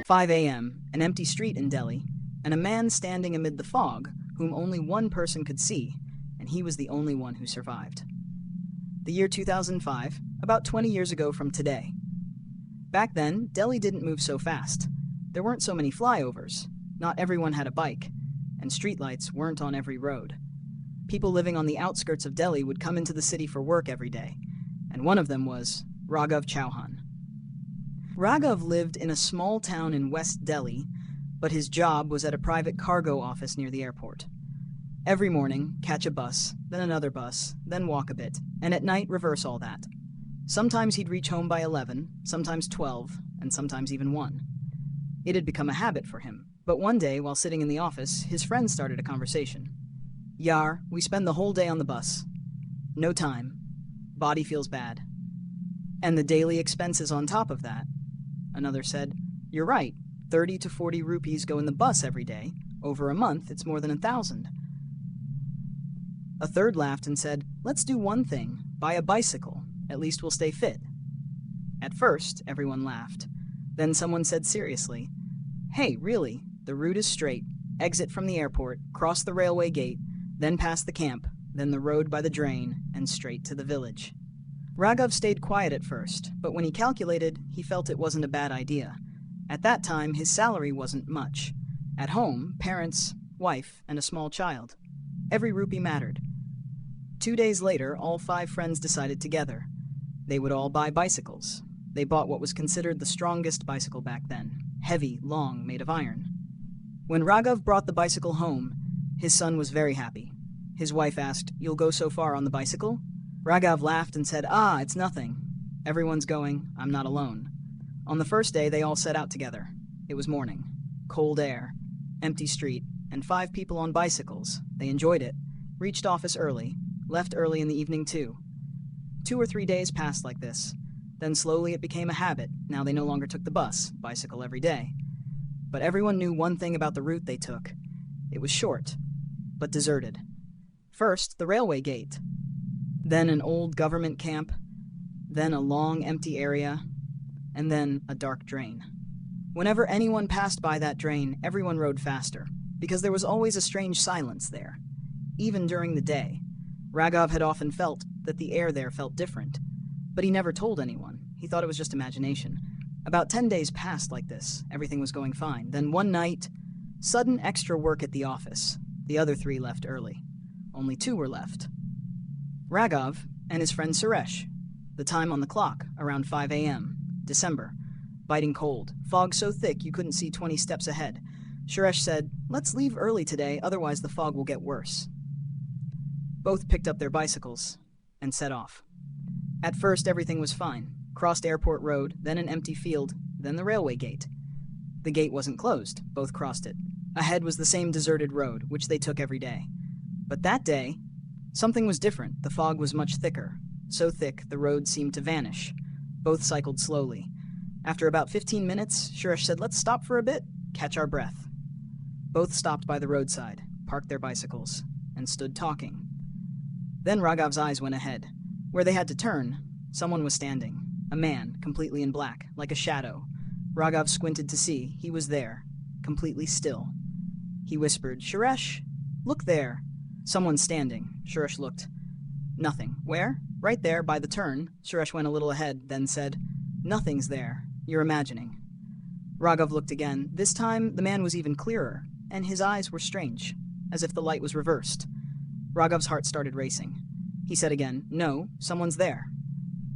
5 a.m., an empty street in Delhi, and a man standing amid the fog whom only one person could see, and he was the only one who survived. The year 2005, about 20 years ago from today. Back then, Delhi didn't move so fast. There weren't so many flyovers, not everyone had a bike, and streetlights weren't on every road. People living on the outskirts of Delhi would come into the city for work every day, and one of them was Raghav Chauhan. Raghav lived in a small town in West Delhi, but his job was at a private cargo office near the airport. Every morning, catch a bus, then another bus, then walk a bit, and at night reverse all that. Sometimes he'd reach home by 11, sometimes 12, and sometimes even 1. It had become a habit for him, but one day, while sitting in the office, his friend started a conversation. "Yar, we spend the whole day on the bus. No time. Body feels bad. And the daily expenses on top of that." Another said, "You're right, 30 to 40 rupees go in the bus every day. Over a month, it's more than 1,000. A third laughed and said, "Let's do one thing, buy a bicycle. At least we'll stay fit." At first, everyone laughed. Then someone said seriously, "Hey, really, the route is straight. Exit from the airport, cross the railway gate, then past the camp, then the road by the drain, and straight to the village." Raghav stayed quiet at first, but when he calculated, he felt it wasn't a bad idea. At that time, his salary wasn't much. At home, parents, wife, and a small child. Every rupee mattered. 2 days later, all 5 friends decided together. They would all buy bicycles. They bought what was considered the strongest bicycle back then, heavy, long, made of iron. When Raghav brought the bicycle home, his son was very happy. His wife asked, "You'll go so far on the bicycle?" Raghav laughed and said, "It's nothing. Everyone's going, I'm not alone." On the first day, they all set out together. It was morning, cold air, empty street, and 5 people on bicycles. They enjoyed it, reached office early, left early in the evening too. 2 or 3 days passed like this. Then slowly it became a habit. Now they no longer took the bus, bicycle every day. But everyone knew one thing about the route they took. It was short, but deserted. First, the railway gate. Then an old government camp. Then a long empty area. And then a dark drain. Whenever anyone passed by that drain, everyone rode faster, because there was always a strange silence there. Even during the day, Raghav had often felt that the air there felt different, but he never told anyone. He thought it was just imagination. About 10 days passed like this. Everything was going fine. Then one night, sudden extra work at the office. The other 3 left early. Only 2 were left. Raghav and his friend Suresh. The time on the clock, around 5 a.m., December. Biting cold. Fog so thick you couldn't see 20 steps ahead. Suresh said, "Let's leave early today, otherwise the fog will get worse." Both picked up their bicycles and set off. At first, everything was fine. Crossed Airport Road, then an empty field, then the railway gate. The gate wasn't closed. Both crossed it. Ahead was the same deserted road, which they took every day. But that day, something was different. The fog was much thicker. So thick, the road seemed to vanish. Both cycled slowly. After about 15 minutes, Suresh said, "Let's stop for a bit, catch our breath." Both stopped by the roadside, parked their bicycles, and stood talking. Then Raghav's eyes went ahead. Where they had to turn, someone was standing. A man, completely in black, like a shadow. Raghav squinted to see. He was there, completely still. He whispered, "Suresh, look there." Someone standing. Suresh looked. Nothing. Where? Right there, by the turn. Suresh went a little ahead, then said, "Nothing's there. You're imagining." Raghav looked again. This time, the man was even clearer, and his eyes were strange, as if the light was reversed. Raghav's heart started racing. He said again, "No, someone's there."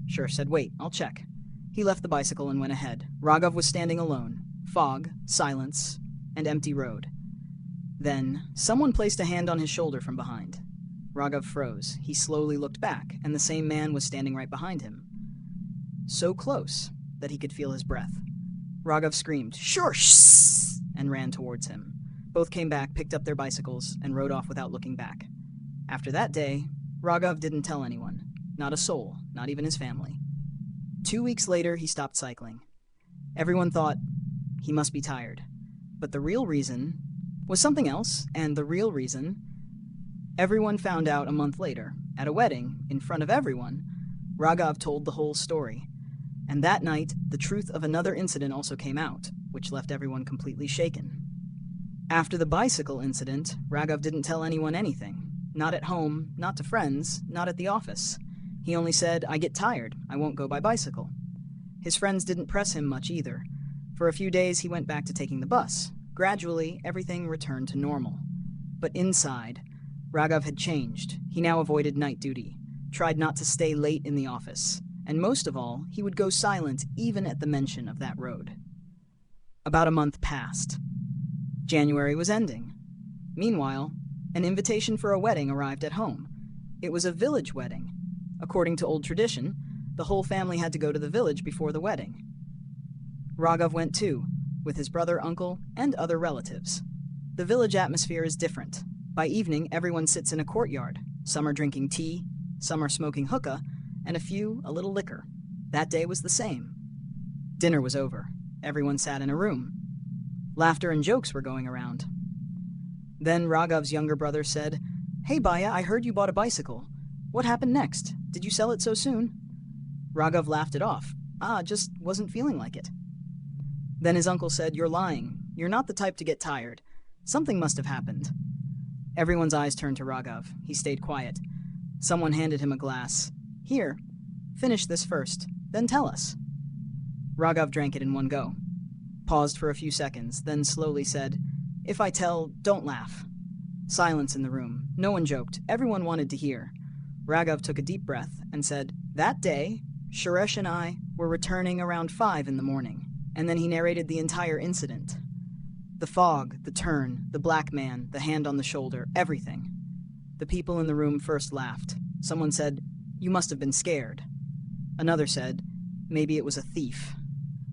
Suresh said, "Wait, I'll check." He left the bicycle and went ahead. Raghav was standing alone. Fog, silence, and empty road. Then, someone placed a hand on his shoulder from behind. Raghav froze. He slowly looked back, and the same man was standing right behind him. So close that he could feel his breath. Raghav screamed, "Shush!" and ran towards him. Both came back, picked up their bicycles, and rode off without looking back. After that day, Raghav didn't tell anyone. Not a soul, not even his family. 2 weeks later, he stopped cycling. Everyone thought he must be tired. But the real reason was something else, and the real reason, everyone found out a month later. At a wedding, in front of everyone, Raghav told the whole story. And that night, the truth of another incident also came out. which left everyone completely shaken. After the bicycle incident, Raghav didn't tell anyone anything. Not at home, not to friends, not at the office. He only said, "I get tired, I won't go by bicycle." His friends didn't press him much either. For a few days he went back to taking the bus. Gradually, everything returned to normal. But inside, Raghav had changed. He now avoided night duty, tried not to stay late in the office, and most of all, he would go silent even at the mention of that road. About a month passed. January was ending. Meanwhile, an invitation for a wedding arrived at home. It was a village wedding. According to old tradition, the whole family had to go to the village before the wedding. Raghav went too, with his brother, uncle, and other relatives. The village atmosphere is different. By evening, everyone sits in a courtyard. Some are drinking tea, some are smoking hookah, and a few a little liquor. That day was the same. Dinner was over. Everyone sat in a room. Laughter and jokes were going around. Then Raghav's younger brother said, "Hey Baya, I heard you bought a bicycle. What happened next? Did you sell it so soon?" Raghav laughed it off. Just wasn't feeling like it." Then his uncle said, "You're lying. You're not the type to get tired. Something must have happened." Everyone's eyes turned to Raghav. He stayed quiet. Someone handed him a glass. "Here, finish this first, then tell us." Raghav drank it in one go. Paused for a few seconds, then slowly said, "If I tell, don't laugh." Silence in the room. No one joked. Everyone wanted to hear. Raghav took a deep breath and said, "That day, Suresh and I were returning around 5 in the morning." And then he narrated the entire incident. The fog, the turn, the black man, the hand on the shoulder, everything. The people in the room first laughed. Someone said, "You must have been scared." Another said, "Maybe it was a thief."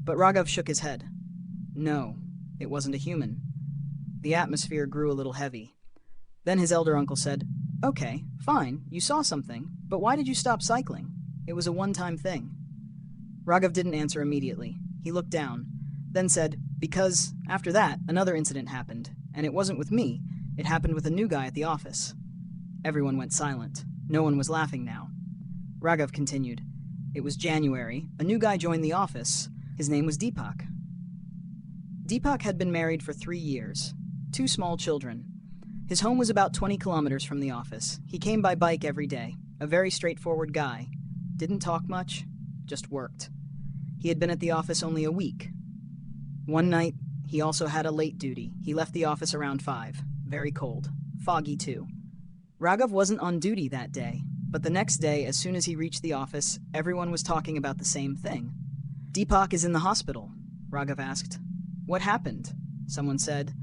But Raghav shook his head. No, it wasn't a human. The atmosphere grew a little heavy. Then his elder uncle said, "Okay, fine, you saw something, but why did you stop cycling? It was a one-time thing." Raghav didn't answer immediately. He looked down, then said, "Because, after that, another incident happened, and it wasn't with me. It happened with a new guy at the office." Everyone went silent. No one was laughing now. Raghav continued, "It was January. A new guy joined the office. His name was Deepak. Deepak had been married for 3 years. 2 small children. His home was about 20 kilometers from the office. He came by bike every day. A very straightforward guy. Didn't talk much, just worked. He had been at the office only a week. One night, he also had a late duty. He left the office around 5. Very cold. Foggy, too. Raghav wasn't on duty that day, but the next day, as soon as he reached the office, everyone was talking about the same thing. "Deepak is in the hospital," Raghav asked. "What happened?" Someone said,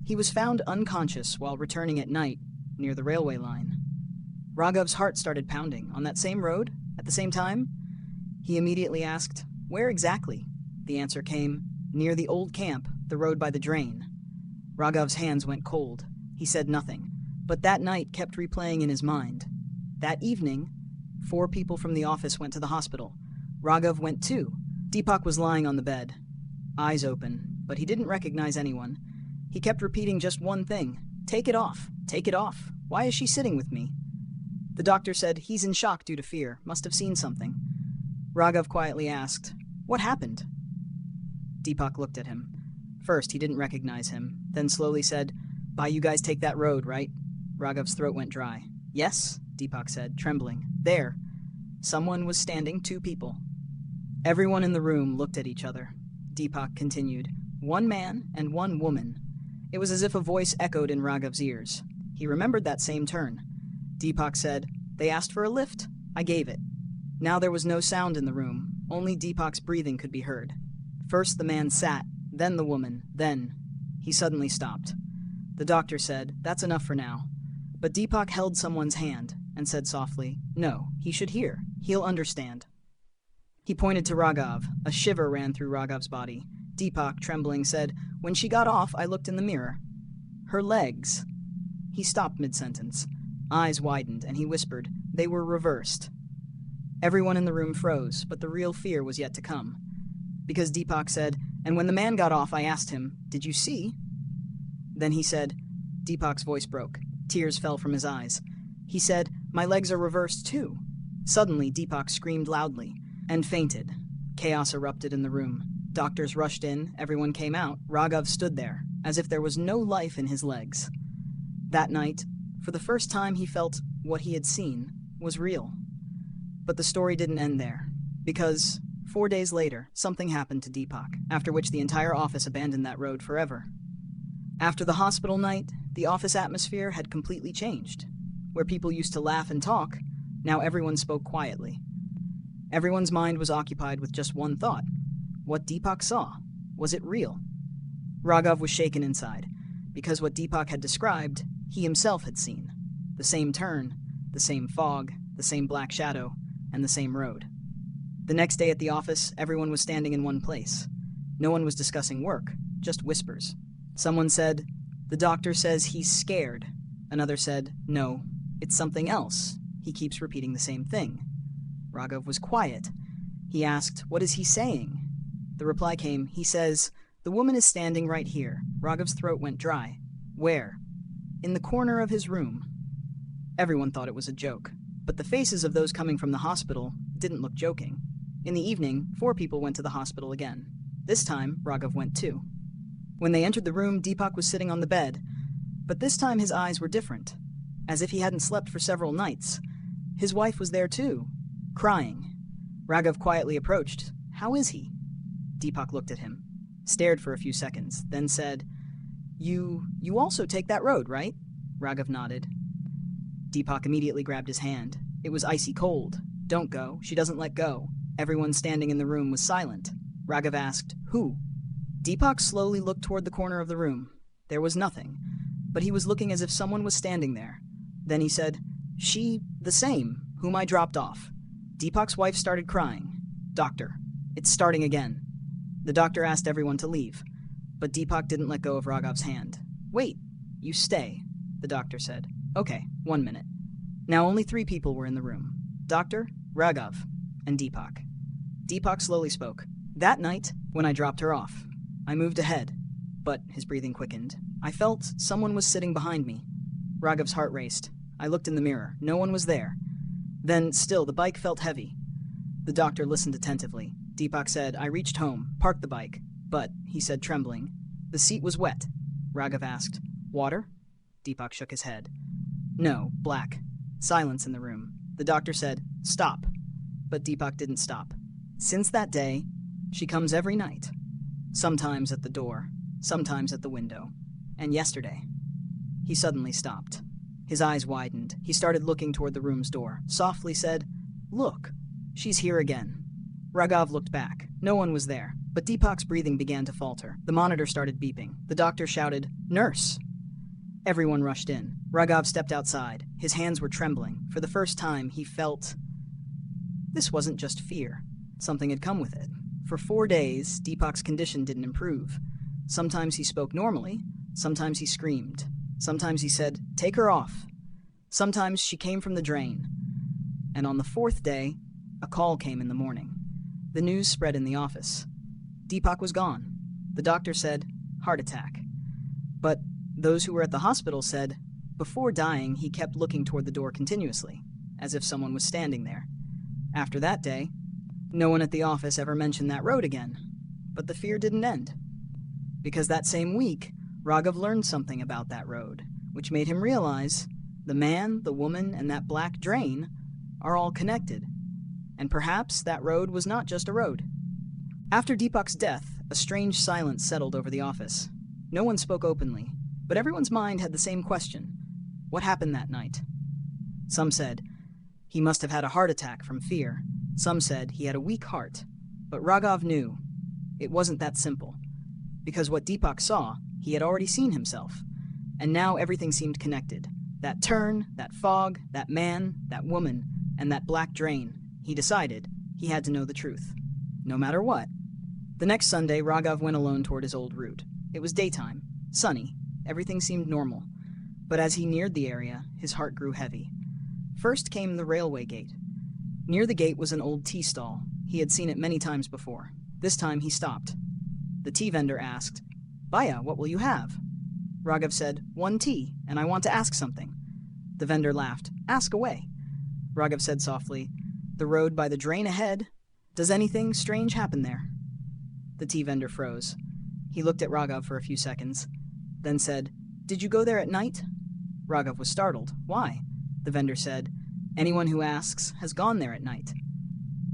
"He was found unconscious while returning at night, near the railway line." Raghav's heart started pounding. On that same road? At the same time? He immediately asked, "Where exactly?" The answer came, "Near the old camp, the road by the drain." Raghav's hands went cold. He said nothing, but that night kept replaying in his mind. That evening, 4 people from the office went to the hospital. Raghav went too. Deepak was lying on the bed, eyes open, but he didn't recognize anyone. He kept repeating just one thing, "Take it off, take it off. Why is she sitting with me?" The doctor said, "He's in shock due to fear, must have seen something." Raghav quietly asked, "What happened?" Deepak looked at him. First, he didn't recognize him, then slowly said, "Bye, you guys take that road, right?" Raghav's throat went dry. "Yes," Deepak said, trembling. "There." Someone was standing, 2 people. Everyone in the room looked at each other. Deepak continued, "1 man and 1 woman. It was as if a voice echoed in Raghav's ears. He remembered that same turn. Deepak said, "They asked for a lift. I gave it." Now there was no sound in the room. Only Deepak's breathing could be heard. First the man sat, then the woman, then... He suddenly stopped. The doctor said, "That's enough for now." But Deepak held someone's hand and said softly, "No, he should hear. He'll understand." He pointed to Raghav. A shiver ran through Raghav's body. Deepak, trembling, said, "When she got off, I looked in the mirror. Her legs." He stopped mid-sentence. Eyes widened, and he whispered, "They were reversed." Everyone in the room froze, but the real fear was yet to come. Because Deepak said, "And when the man got off, I asked him, 'Did you see?' Then he said," Deepak's voice broke. Tears fell from his eyes. He said, "My legs are reversed too." Suddenly, Deepak screamed loudly and fainted. Chaos erupted in the room. Doctors rushed in, everyone came out. Raghav stood there, as if there was no life in his legs. That night, for the first time, he felt what he had seen was real. But the story didn't end there, because 4 days later, something happened to Deepak, after which the entire office abandoned that road forever. After the hospital night, the office atmosphere had completely changed. Where people used to laugh and talk, now everyone spoke quietly. Everyone's mind was occupied with just one thought. What Deepak saw, was it real? Raghav was shaken inside, because what Deepak had described, he himself had seen. The same turn, the same fog, the same black shadow, and the same road. The next day at the office, everyone was standing in one place. No one was discussing work, just whispers. Someone said, "The doctor says he's scared." Another said, "No, it's something else. He keeps repeating the same thing." Raghav was quiet. He asked, "What is he saying?" The reply came, "He says, the woman is standing right here." Raghav's throat went dry. "Where?" "In the corner of his room." Everyone thought it was a joke, but the faces of those coming from the hospital didn't look joking. In the evening, 4 people went to the hospital again. This time, Raghav went too. When they entered the room, Deepak was sitting on the bed, but this time his eyes were different, as if he hadn't slept for several nights. His wife was there too, crying. Raghav quietly approached. "How is he?" Deepak looked at him, stared for a few seconds, then said, You also take that road, right?" Raghav nodded. Deepak immediately grabbed his hand. It was icy cold. "Don't go." She doesn't let go. Everyone standing in the room was silent. Raghav asked, "Who?" Deepak slowly looked toward the corner of the room. There was nothing, but he was looking as if someone was standing there. Then he said, "She, the same, whom I dropped off." Deepak's wife started crying. "Doctor, it's starting again." The doctor asked everyone to leave, but Deepak didn't let go of Raghav's hand. "Wait, you stay," the doctor said. "Okay, 1 minute." Now only 3 people were in the room. Doctor, Raghav, and Deepak. Deepak slowly spoke. "That night, when I dropped her off, I moved ahead, but," his breathing quickened, "I felt someone was sitting behind me." Raghav's heart raced. "I looked in the mirror. No one was there. Then, still, the bike felt heavy." The doctor listened attentively. Deepak said, "I reached home, parked the bike, but," he said, trembling, "the seat was wet." Raghav asked, "Water?" Deepak shook his head. "No, black." Silence in the room. The doctor said, "Stop." But Deepak didn't stop. Since that day, she comes every night. Sometimes at the door, sometimes at the window. And yesterday. He suddenly stopped. His eyes widened. He started looking toward the room's door. Softly said, "Look, she's here again." Raghav looked back. No one was there, but Deepak's breathing began to falter. The monitor started beeping. The doctor shouted, "Nurse!" Everyone rushed in. Raghav stepped outside. His hands were trembling. For the first time, he felt... This wasn't just fear. Something had come with it. For 4 days, Deepak's condition didn't improve. Sometimes he spoke normally. Sometimes he screamed. Sometimes he said, "Take her off." Sometimes she came from the drain. And on the 4th day, a call came in the morning. The news spread in the office. Deepak was gone. The doctor said, "Heart attack." But those who were at the hospital said, before dying, he kept looking toward the door continuously, as if someone was standing there. After that day, no one at the office ever mentioned that road again. But the fear didn't end. Because that same week, Raghav learned something about that road, which made him realize the man, the woman, and that black drain are all connected. And perhaps that road was not just a road. After Deepak's death, a strange silence settled over the office. No one spoke openly, but everyone's mind had the same question. What happened that night? Some said, he must have had a heart attack from fear. Some said he had a weak heart. But Raghav knew it wasn't that simple. Because what Deepak saw, he had already seen himself. And now everything seemed connected. That turn, that fog, that man, that woman, and that black drain. He decided he had to know the truth, no matter what. The next Sunday, Raghav went alone toward his old route. It was daytime, sunny, everything seemed normal. But as he neared the area, his heart grew heavy. First came the railway gate. Near the gate was an old tea stall. He had seen it many times before. This time he stopped. The tea vendor asked, "Bhaiya, what will you have?" Raghav said, "1 tea, and I want to ask something." The vendor laughed. "Ask away." Raghav said softly, "The road by the drain ahead. Does anything strange happen there?" The tea vendor froze. He looked at Raghav for a few seconds, then said, "Did you go there at night?" Raghav was startled. "Why?" The vendor said, "Anyone who asks has gone there at night."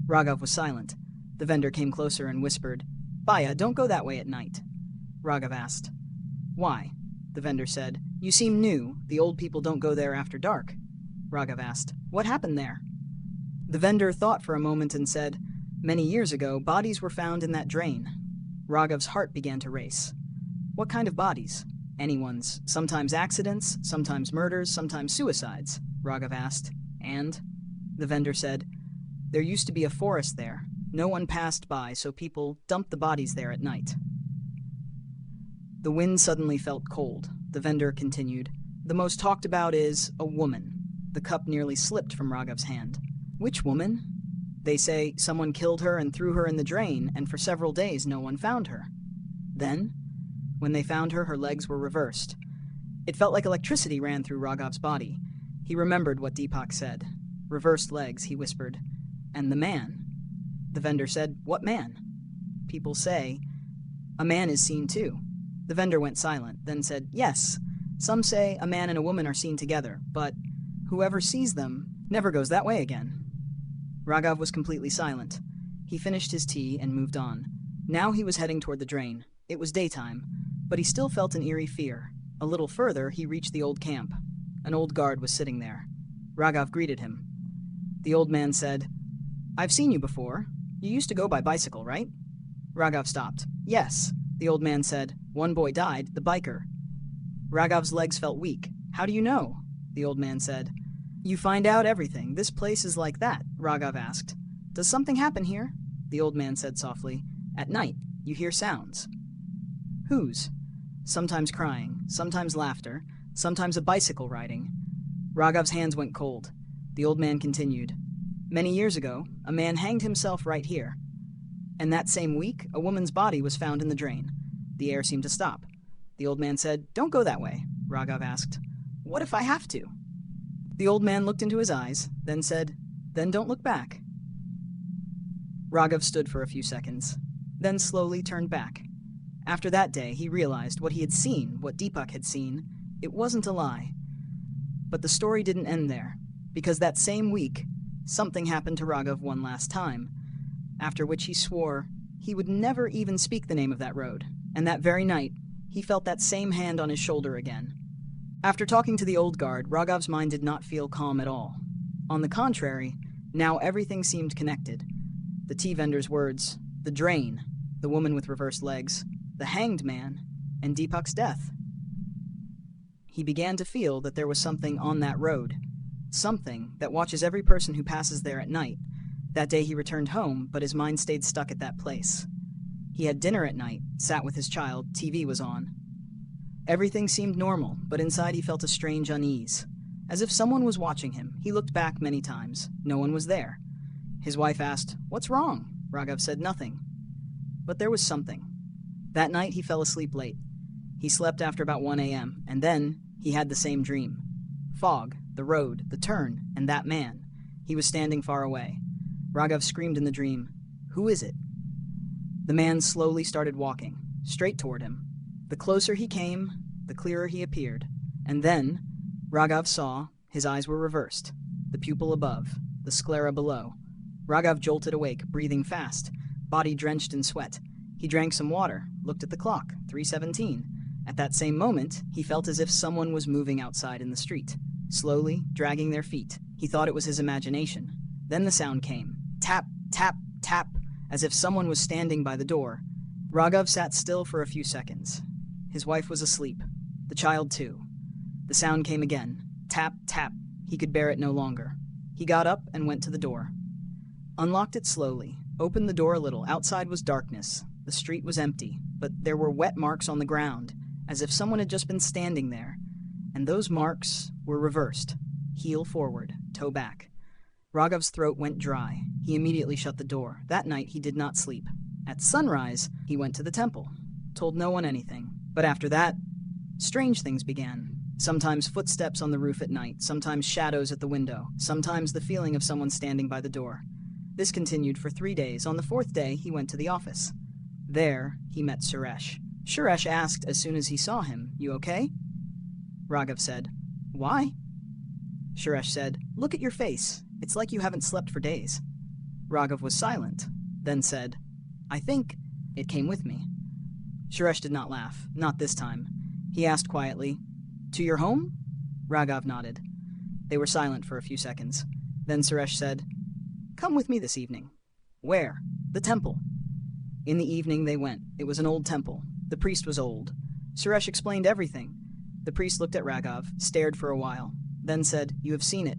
Raghav was silent. The vendor came closer and whispered, "Baya, don't go that way at night." Raghav asked, "Why?" The vendor said, "You seem new. The old people don't go there after dark." Raghav asked, "What happened there?" The vendor thought for a moment and said, "Many years ago, bodies were found in that drain." Raghav's heart began to race. "What kind of bodies?" "Anyone's. Sometimes accidents, sometimes murders, sometimes suicides," Raghav asked. "And?" The vendor said, "There used to be a forest there. No one passed by, so people dumped the bodies there at night." The wind suddenly felt cold. The vendor continued, "The most talked about is a woman." The cup nearly slipped from Raghav's hand. "Which woman?" "They say someone killed her and threw her in the drain, and for several days no one found her." "Then?" "When they found her, her legs were reversed." It felt like electricity ran through Raghav's body. He remembered what Deepak said. "Reversed legs," he whispered. "And the man?" The vendor said, "What man?" "People say a man is seen too." The vendor went silent, then said, "Yes, some say a man and a woman are seen together, but whoever sees them never goes that way again." Raghav was completely silent. He finished his tea and moved on. Now he was heading toward the drain. It was daytime, but he still felt an eerie fear. A little further, he reached the old camp. An old guard was sitting there. Raghav greeted him. The old man said, "I've seen you before. You used to go by bicycle, right?" Raghav stopped. "Yes." The old man said, "One boy died, the biker." Raghav's legs felt weak. "How do you know?" The old man said. "You find out everything. This place is like that," Raghav asked. "Does something happen here?" The old man said softly. "At night, you hear sounds." "Whose?" "Sometimes crying, sometimes laughter, sometimes a bicycle riding." Raghav's hands went cold. The old man continued. "Many years ago, a man hanged himself right here. And that same week, a woman's body was found in the drain." The air seemed to stop. The old man said, "Don't go that way." Raghav asked, "What if I have to?" The old man looked into his eyes, then said, "Then don't look back." Raghav stood for a few seconds, then slowly turned back. After that day, he realized what he had seen, what Deepak had seen, it wasn't a lie. But the story didn't end there, because that same week, something happened to Raghav one last time, after which he swore he would never even speak the name of that road, and that very night, he felt that same hand on his shoulder again. After talking to the old guard, Raghav's mind did not feel calm at all. On the contrary, now everything seemed connected. The tea vendor's words, the drain, the woman with reversed legs, the hanged man, and Deepak's death. He began to feel that there was something on that road, something that watches every person who passes there at night. That day he returned home, but his mind stayed stuck at that place. He had dinner at night, sat with his child, TV was on. Everything seemed normal, but inside he felt a strange unease. As if someone was watching him, he looked back many times. No one was there. His wife asked, "What's wrong?" Raghav said nothing. But there was something. That night he fell asleep late. He slept after about 1 a.m., and then he had the same dream. Fog, the road, the turn, and that man. He was standing far away. Raghav screamed in the dream, "Who is it?" The man slowly started walking, straight toward him. The closer he came, the clearer he appeared. And then, Raghav saw, his eyes were reversed, the pupil above, the sclera below. Raghav jolted awake, breathing fast, body drenched in sweat. He drank some water, looked at the clock, 3:17. At that same moment, he felt as if someone was moving outside in the street, slowly, dragging their feet. He thought it was his imagination. Then the sound came. Tap, tap, tap, as if someone was standing by the door. Raghav sat still for a few seconds. His wife was asleep. The child too. The sound came again. Tap, tap. He could bear it no longer. He got up and went to the door. Unlocked it slowly. Opened the door a little. Outside was darkness. The street was empty, but there were wet marks on the ground, as if someone had just been standing there. And those marks were reversed. Heel forward, toe back. Raghav's throat went dry. He immediately shut the door. That night he did not sleep. At sunrise, he went to the temple. Told no one anything. But after that, strange things began. Sometimes footsteps on the roof at night, sometimes shadows at the window, sometimes the feeling of someone standing by the door. This continued for 3 days. On the 4th day, he went to the office. There, he met Suresh. Suresh asked as soon as he saw him, "You okay?" Raghav said, "Why?" Suresh said, "Look at your face. It's like you haven't slept for days." Raghav was silent, then said, "I think it came with me." Suresh did not laugh, not this time. He asked quietly, "To your home?" Raghav nodded. They were silent for a few seconds. Then Suresh said, "Come with me this evening." "Where?" "The temple." In the evening they went. It was an old temple. The priest was old. Suresh explained everything. The priest looked at Raghav, stared for a while, then said, "You have seen it."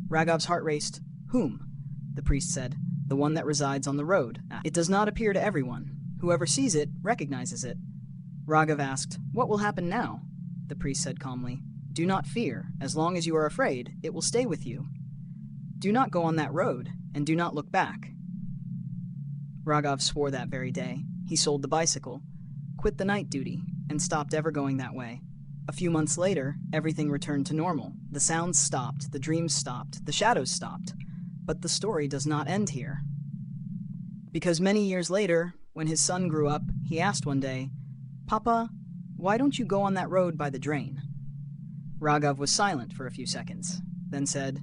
Raghav's heart raced. "Whom?" The priest said, "The one that resides on the road. It does not appear to everyone. Whoever sees it recognizes it." Raghav asked, "What will happen now?" The priest said calmly, "Do not fear. As long as you are afraid, it will stay with you. Do not go on that road, and do not look back." Raghav swore that very day. He sold the bicycle, quit the night duty, and stopped ever going that way. A few months later, everything returned to normal. The sounds stopped, the dreams stopped, the shadows stopped. But the story does not end here. Because many years later, when his son grew up, he asked one day, "Papa, why don't you go on that road by the drain?" Raghav was silent for a few seconds, then said,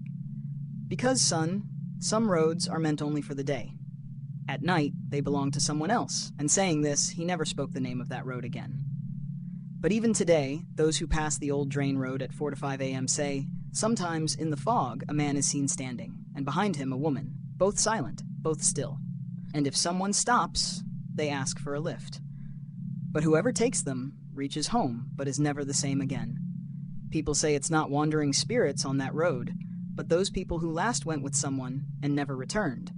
"Because, son, some roads are meant only for the day. At night, they belong to someone else," and saying this, he never spoke the name of that road again. But even today, those who pass the old drain road at 4 to 5 a.m. say, sometimes in the fog a man is seen standing, and behind him a woman, both silent, both still. And if someone stops, they ask for a lift. But whoever takes them reaches home, but is never the same again. People say it's not wandering spirits on that road, but those people who last went with someone and never returned.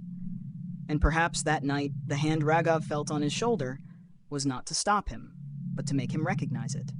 And perhaps that night, the hand Raghav felt on his shoulder was not to stop him, but to make him recognize it.